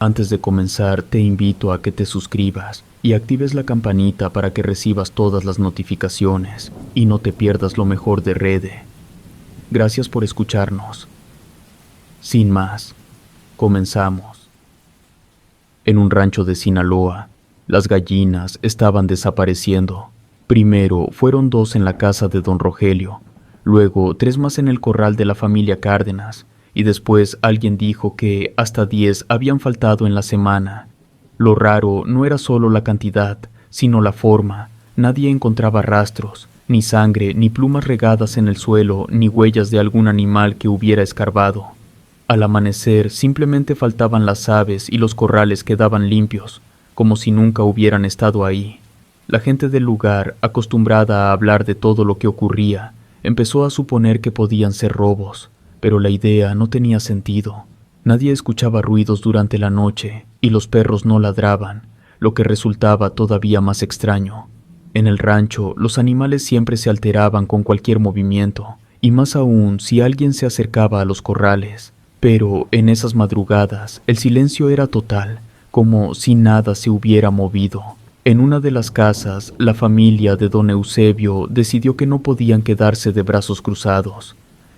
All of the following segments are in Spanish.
Antes de comenzar, te invito a que te suscribas y actives la campanita para que recibas todas las notificaciones y no te pierdas lo mejor de Rede. Gracias por escucharnos. Sin más, comenzamos. En un rancho de Sinaloa, las gallinas estaban desapareciendo. Primero fueron 2 en la casa de don Rogelio, luego 3 más en el corral de la familia Cárdenas, y después alguien dijo que hasta 10 habían faltado en la semana. Lo raro no era solo la cantidad, sino la forma. Nadie encontraba rastros, ni sangre, ni plumas regadas en el suelo, ni huellas de algún animal que hubiera escarbado. Al amanecer simplemente faltaban las aves y los corrales quedaban limpios, como si nunca hubieran estado ahí. La gente del lugar, acostumbrada a hablar de todo lo que ocurría, empezó a suponer que podían ser robos, pero la idea no tenía sentido. Nadie escuchaba ruidos durante la noche y los perros no ladraban, lo que resultaba todavía más extraño. En el rancho, los animales siempre se alteraban con cualquier movimiento, y más aún si alguien se acercaba a los corrales. Pero en esas madrugadas, el silencio era total, como si nada se hubiera movido. En una de las casas, la familia de don Eusebio decidió que no podían quedarse de brazos cruzados.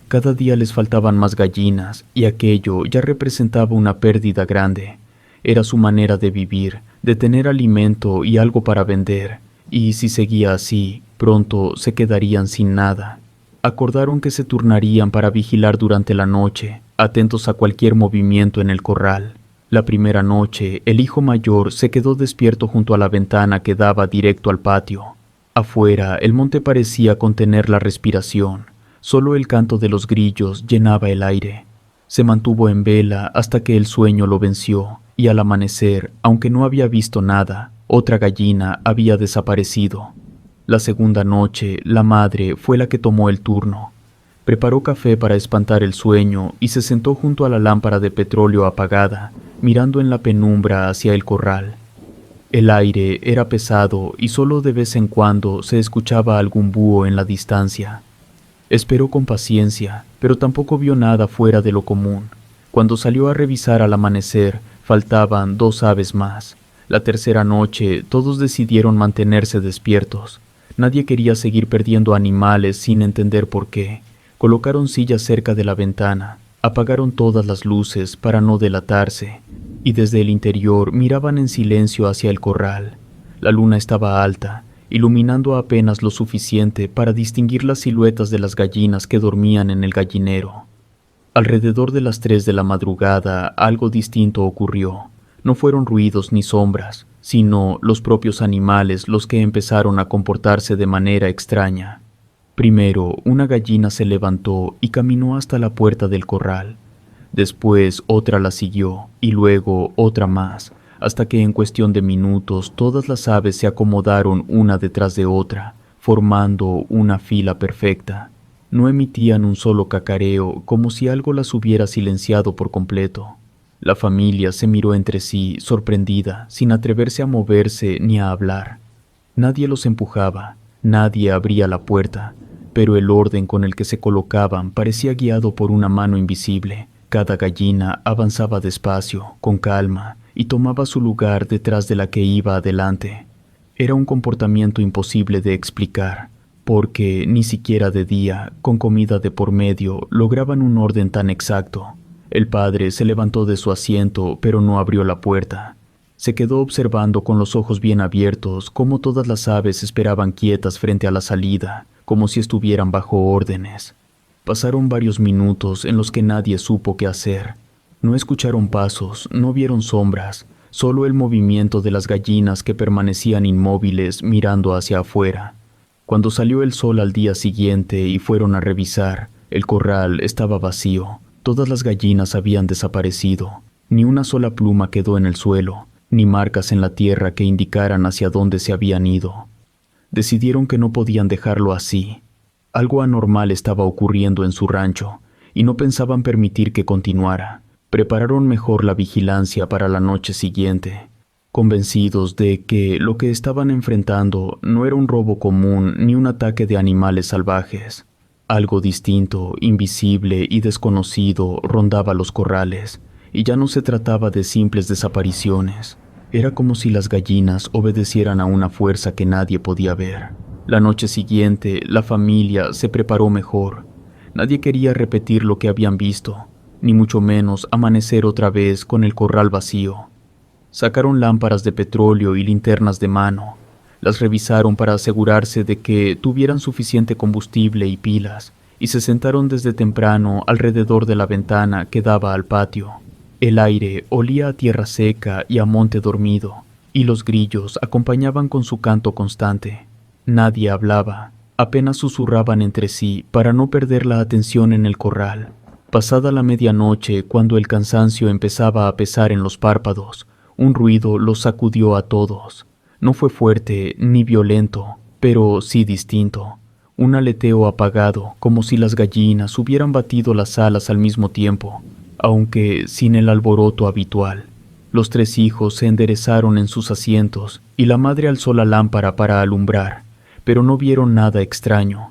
Cada día les faltaban más gallinas y aquello ya representaba una pérdida grande. Era su manera de vivir, de tener alimento y algo para vender, y si seguía así, pronto se quedarían sin nada. Acordaron que se turnarían para vigilar durante la noche, atentos a cualquier movimiento en el corral. La primera noche, el hijo mayor se quedó despierto junto a la ventana que daba directo al patio. Afuera, el monte parecía contener la respiración. Solo el canto de los grillos llenaba el aire. Se mantuvo en vela hasta que el sueño lo venció, y al amanecer, aunque no había visto nada, otra gallina había desaparecido. La segunda noche, la madre fue la que tomó el turno. Preparó café para espantar el sueño y se sentó junto a la lámpara de petróleo apagada, mirando en la penumbra hacia el corral. El aire era pesado y solo de vez en cuando se escuchaba algún búho en la distancia. Esperó con paciencia, pero tampoco vio nada fuera de lo común. Cuando salió a revisar al amanecer, faltaban 2 aves más. La tercera noche, todos decidieron mantenerse despiertos. Nadie quería seguir perdiendo animales sin entender por qué. Colocaron sillas cerca de la ventana, apagaron todas las luces para no delatarse, y desde el interior miraban en silencio hacia el corral. La luna estaba alta, iluminando apenas lo suficiente para distinguir las siluetas de las gallinas que dormían en el gallinero. Alrededor de las 3 de la madrugada, algo distinto ocurrió. No fueron ruidos ni sombras, sino los propios animales los que empezaron a comportarse de manera extraña. Primero, una gallina se levantó y caminó hasta la puerta del corral. Después, otra la siguió, y luego otra más, hasta que en cuestión de minutos todas las aves se acomodaron una detrás de otra, formando una fila perfecta. No emitían un solo cacareo, como si algo las hubiera silenciado por completo. La familia se miró entre sí, sorprendida, sin atreverse a moverse ni a hablar. Nadie los empujaba, nadie abría la puerta, pero el orden con el que se colocaban parecía guiado por una mano invisible. Cada gallina avanzaba despacio, con calma, y tomaba su lugar detrás de la que iba adelante. Era un comportamiento imposible de explicar, porque ni siquiera de día, con comida de por medio, lograban un orden tan exacto. El padre se levantó de su asiento, pero no abrió la puerta. Se quedó observando con los ojos bien abiertos cómo todas las aves esperaban quietas frente a la salida, como si estuvieran bajo órdenes. Pasaron varios minutos en los que nadie supo qué hacer. No escucharon pasos, no vieron sombras, solo el movimiento de las gallinas que permanecían inmóviles mirando hacia afuera. Cuando salió el sol al día siguiente y fueron a revisar, el corral estaba vacío. Todas las gallinas habían desaparecido. Ni una sola pluma quedó en el suelo, ni marcas en la tierra que indicaran hacia dónde se habían ido. Decidieron que no podían dejarlo así. Algo anormal estaba ocurriendo en su rancho, y no pensaban permitir que continuara. Prepararon mejor la vigilancia para la noche siguiente, convencidos de que lo que estaban enfrentando no era un robo común ni un ataque de animales salvajes. Algo distinto, invisible y desconocido rondaba los corrales, y ya no se trataba de simples desapariciones. Era como si las gallinas obedecieran a una fuerza que nadie podía ver. La noche siguiente, la familia se preparó mejor. Nadie quería repetir lo que habían visto, ni mucho menos amanecer otra vez con el corral vacío. Sacaron lámparas de petróleo y linternas de mano. Las revisaron para asegurarse de que tuvieran suficiente combustible y pilas, y se sentaron desde temprano alrededor de la ventana que daba al patio. El aire olía a tierra seca y a monte dormido, y los grillos acompañaban con su canto constante. Nadie hablaba, apenas susurraban entre sí para no perder la atención en el corral. Pasada la medianoche, cuando el cansancio empezaba a pesar en los párpados, un ruido los sacudió a todos. No fue fuerte ni violento, pero sí distinto. Un aleteo apagado, como si las gallinas hubieran batido las alas al mismo tiempo, aunque sin el alboroto habitual. Los 3 hijos se enderezaron en sus asientos y la madre alzó la lámpara para alumbrar, pero no vieron nada extraño.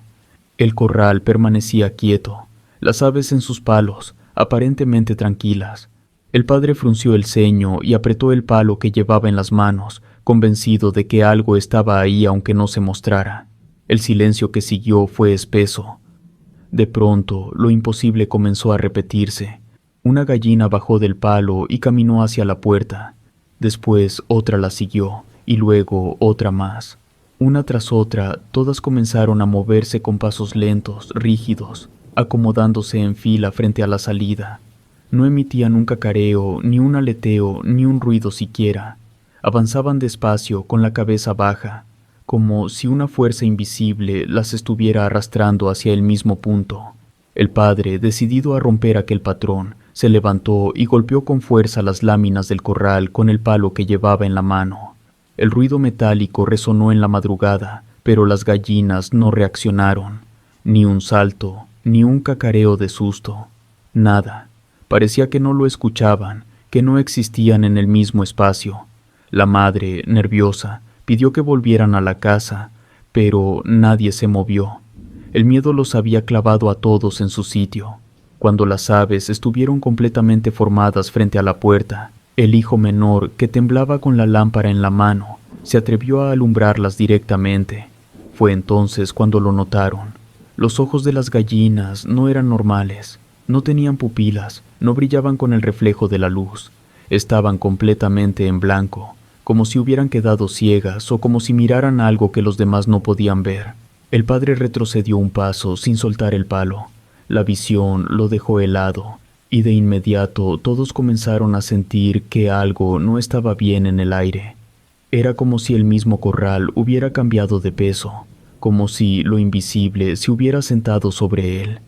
El corral permanecía quieto, las aves en sus palos, aparentemente tranquilas. El padre frunció el ceño y apretó el palo que llevaba en las manos, convencido de que algo estaba ahí aunque no se mostrara. El silencio que siguió fue espeso. De pronto, lo imposible comenzó a repetirse. Una gallina bajó del palo y caminó hacia la puerta. Después otra la siguió, y luego otra más. Una tras otra, todas comenzaron a moverse con pasos lentos, rígidos, acomodándose en fila frente a la salida. No emitían un cacareo, ni un aleteo, ni un ruido siquiera. Avanzaban despacio, con la cabeza baja, como si una fuerza invisible las estuviera arrastrando hacia el mismo punto. El padre, decidido a romper aquel patrón, se levantó y golpeó con fuerza las láminas del corral con el palo que llevaba en la mano. El ruido metálico resonó en la madrugada, pero las gallinas no reaccionaron. Ni un salto, ni un cacareo de susto. Nada. Parecía que no lo escuchaban, que no existían en el mismo espacio. La madre, nerviosa, pidió que volvieran a la casa, pero nadie se movió. El miedo los había clavado a todos en su sitio. Cuando las aves estuvieron completamente formadas frente a la puerta, el hijo menor, que temblaba con la lámpara en la mano, se atrevió a alumbrarlas directamente. Fue entonces cuando lo notaron. Los ojos de las gallinas no eran normales, no tenían pupilas, no brillaban con el reflejo de la luz. Estaban completamente en blanco, como si hubieran quedado ciegas o como si miraran algo que los demás no podían ver. El padre retrocedió un paso sin soltar el palo. La visión lo dejó helado, y de inmediato todos comenzaron a sentir que algo no estaba bien en el aire. Era como si el mismo corral hubiera cambiado de peso, como si lo invisible se hubiera sentado sobre él.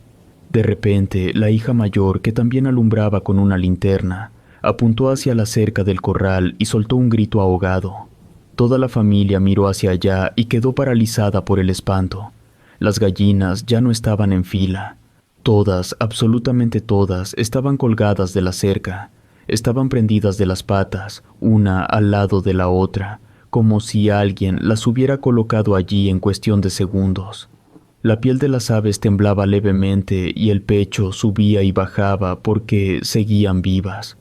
De repente, la hija mayor, que también alumbraba con una linterna, apuntó hacia la cerca del corral y soltó un grito ahogado. Toda la familia miró hacia allá y quedó paralizada por el espanto. Las gallinas ya no estaban en fila. Todas, absolutamente todas, estaban colgadas de la cerca. Estaban prendidas de las patas, una al lado de la otra, como si alguien las hubiera colocado allí en cuestión de segundos. La piel de las aves temblaba levemente y el pecho subía y bajaba porque seguían vivas.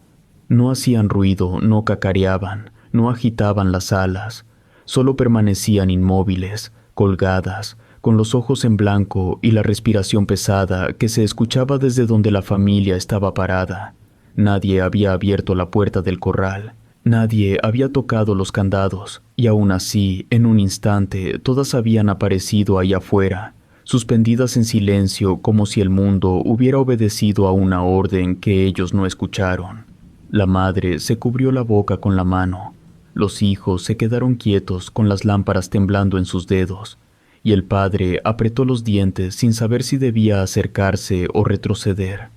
No hacían ruido, no cacareaban, no agitaban las alas, solo permanecían inmóviles, colgadas, con los ojos en blanco y la respiración pesada que se escuchaba desde donde la familia estaba parada. Nadie había abierto la puerta del corral, nadie había tocado los candados, y aún así, en un instante, todas habían aparecido ahí afuera, suspendidas en silencio como si el mundo hubiera obedecido a una orden que ellos no escucharon. La madre se cubrió la boca con la mano. Los hijos se quedaron quietos con las lámparas temblando en sus dedos, y el padre apretó los dientes sin saber si debía acercarse o retroceder.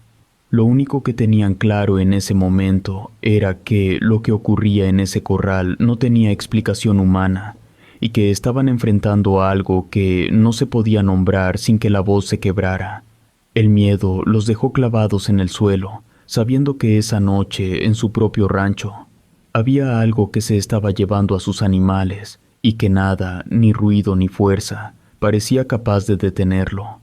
Lo único que tenían claro en ese momento era que lo que ocurría en ese corral no tenía explicación humana, y que estaban enfrentando a algo que no se podía nombrar sin que la voz se quebrara. El miedo los dejó clavados en el suelo, sabiendo que esa noche, en su propio rancho, había algo que se estaba llevando a sus animales, y que nada, ni ruido ni fuerza, parecía capaz de detenerlo.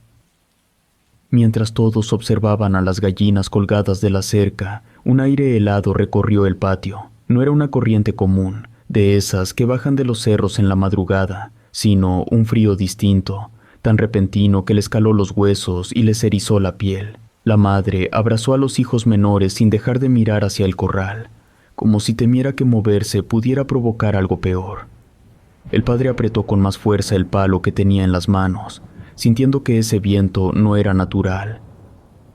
Mientras todos observaban a las gallinas colgadas de la cerca, un aire helado recorrió el patio. No era una corriente común, de esas que bajan de los cerros en la madrugada, sino un frío distinto, tan repentino que les caló los huesos y les erizó la piel. La madre abrazó a los hijos menores sin dejar de mirar hacia el corral, como si temiera que moverse pudiera provocar algo peor. El padre apretó con más fuerza el palo que tenía en las manos, sintiendo que ese viento no era natural.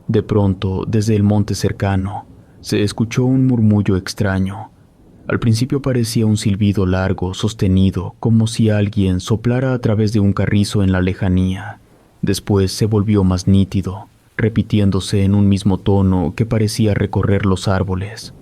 De pronto, desde el monte cercano, se escuchó un murmullo extraño. Al principio parecía un silbido largo, sostenido, como si alguien soplara a través de un carrizo en la lejanía. Después se volvió más nítido, repitiéndose en un mismo tono que parecía recorrer los árboles.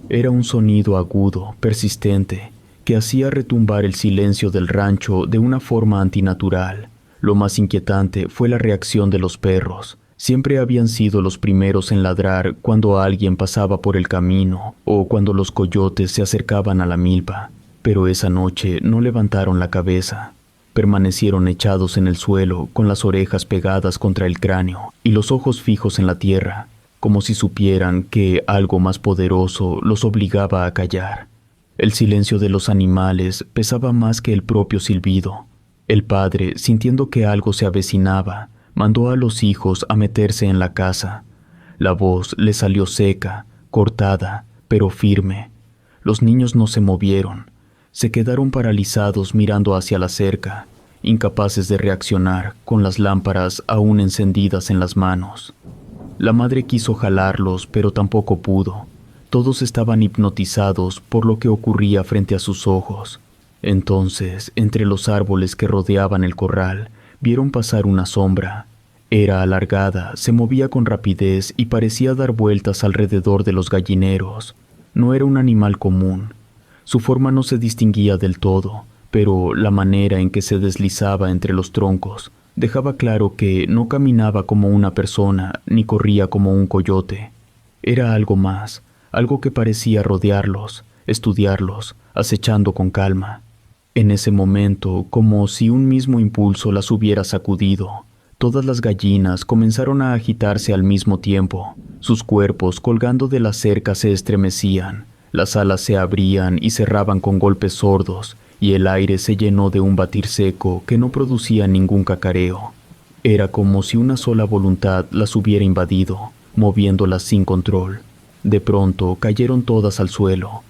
Era un sonido agudo, persistente, que hacía retumbar el silencio del rancho de una forma antinatural. Lo más inquietante fue la reacción de los perros. Siempre habían sido los primeros en ladrar cuando alguien pasaba por el camino o cuando los coyotes se acercaban a la milpa, pero esa noche no levantaron la cabeza. Permanecieron echados en el suelo con las orejas pegadas contra el cráneo y los ojos fijos en la tierra, como si supieran que algo más poderoso los obligaba a callar. El silencio de los animales pesaba más que el propio silbido. El padre, sintiendo que algo se avecinaba, mandó a los hijos a meterse en la casa. La voz le salió seca, cortada, pero firme. Los niños no se movieron. Se quedaron paralizados mirando hacia la cerca, incapaces de reaccionar, con las lámparas aún encendidas en las manos. La madre quiso jalarlos, pero tampoco pudo. Todos estaban hipnotizados por lo que ocurría frente a sus ojos. Entonces, entre los árboles que rodeaban el corral, vieron pasar una sombra. Era alargada, se movía con rapidez y parecía dar vueltas alrededor de los gallineros. No era un animal común. Su forma no se distinguía del todo, pero la manera en que se deslizaba entre los troncos dejaba claro que no caminaba como una persona ni corría como un coyote. Era algo más, algo que parecía rodearlos, estudiarlos, acechando con calma. En ese momento, como si un mismo impulso las hubiera sacudido, todas las gallinas comenzaron a agitarse al mismo tiempo. Sus cuerpos colgando de la cerca se estremecían, las alas se abrían y cerraban con golpes sordos, y el aire se llenó de un batir seco que no producía ningún cacareo. Era como si una sola voluntad las hubiera invadido, moviéndolas sin control. De pronto cayeron todas al suelo.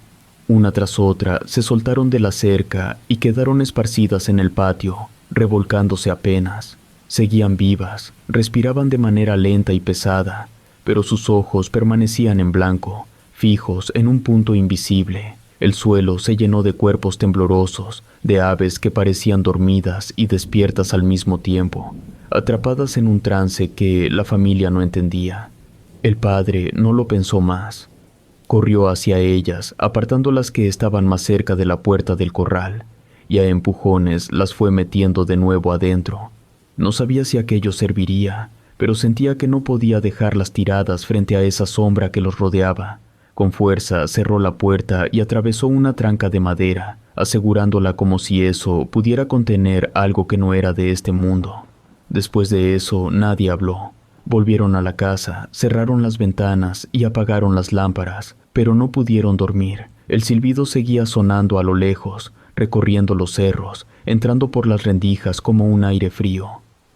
Una tras otra se soltaron de la cerca y quedaron esparcidas en el patio, revolcándose apenas. Seguían vivas, respiraban de manera lenta y pesada, pero sus ojos permanecían en blanco, fijos en un punto invisible. El suelo se llenó de cuerpos temblorosos, de aves que parecían dormidas y despiertas al mismo tiempo, atrapadas en un trance que la familia no entendía. El padre no lo pensó más. Corrió hacia ellas, apartando las que estaban más cerca de la puerta del corral, y a empujones las fue metiendo de nuevo adentro. No sabía si aquello serviría, pero sentía que no podía dejarlas tiradas frente a esa sombra que los rodeaba. Con fuerza cerró la puerta y atravesó una tranca de madera, asegurándola como si eso pudiera contener algo que no era de este mundo. Después de eso, nadie habló. Volvieron a la casa, cerraron las ventanas y apagaron las lámparas, pero no pudieron dormir. El silbido seguía sonando a lo lejos, recorriendo los cerros, entrando por las rendijas como un aire frío.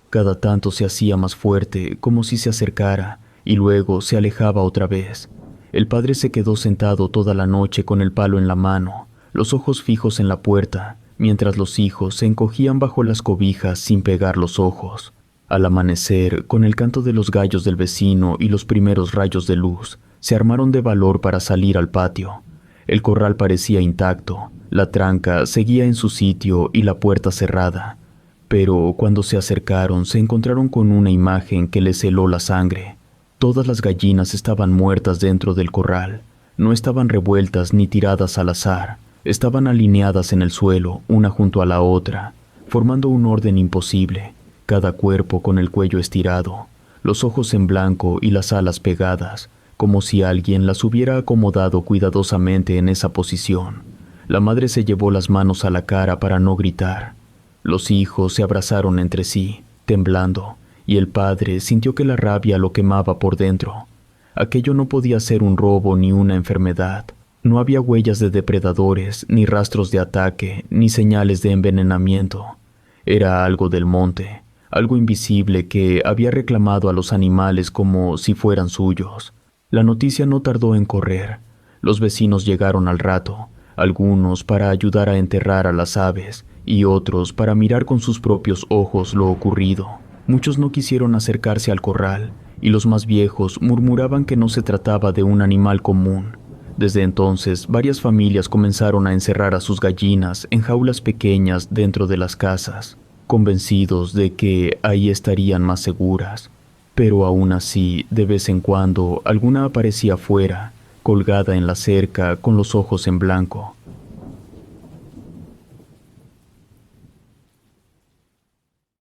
Cada tanto se hacía más fuerte, como si se acercara, y luego se alejaba otra vez. El padre se quedó sentado toda la noche con el palo en la mano, los ojos fijos en la puerta, mientras los hijos se encogían bajo las cobijas sin pegar los ojos. Al amanecer, con el canto de los gallos del vecino y los primeros rayos de luz, se armaron de valor para salir al patio. El corral parecía intacto, la tranca seguía en su sitio y la puerta cerrada. Pero cuando se acercaron se encontraron con una imagen que les heló la sangre. Todas las gallinas estaban muertas dentro del corral. No estaban revueltas ni tiradas al azar. Estaban alineadas en el suelo, una junto a la otra, formando un orden imposible. Cada cuerpo con el cuello estirado, los ojos en blanco y las alas pegadas, como si alguien las hubiera acomodado cuidadosamente en esa posición. La madre se llevó las manos a la cara para no gritar. Los hijos se abrazaron entre sí, temblando, y el padre sintió que la rabia lo quemaba por dentro. Aquello no podía ser un robo ni una enfermedad. No había huellas de depredadores, ni rastros de ataque, ni señales de envenenamiento. Era algo del monte, algo invisible que había reclamado a los animales como si fueran suyos. La noticia no tardó en correr. Los vecinos llegaron al rato, algunos para ayudar a enterrar a las aves y otros para mirar con sus propios ojos lo ocurrido. Muchos no quisieron acercarse al corral y los más viejos murmuraban que no se trataba de un animal común. Desde entonces, varias familias comenzaron a encerrar a sus gallinas en jaulas pequeñas dentro de las casas, convencidos de que ahí estarían más seguras. Pero aún así, de vez en cuando, alguna aparecía afuera, colgada en la cerca con los ojos en blanco,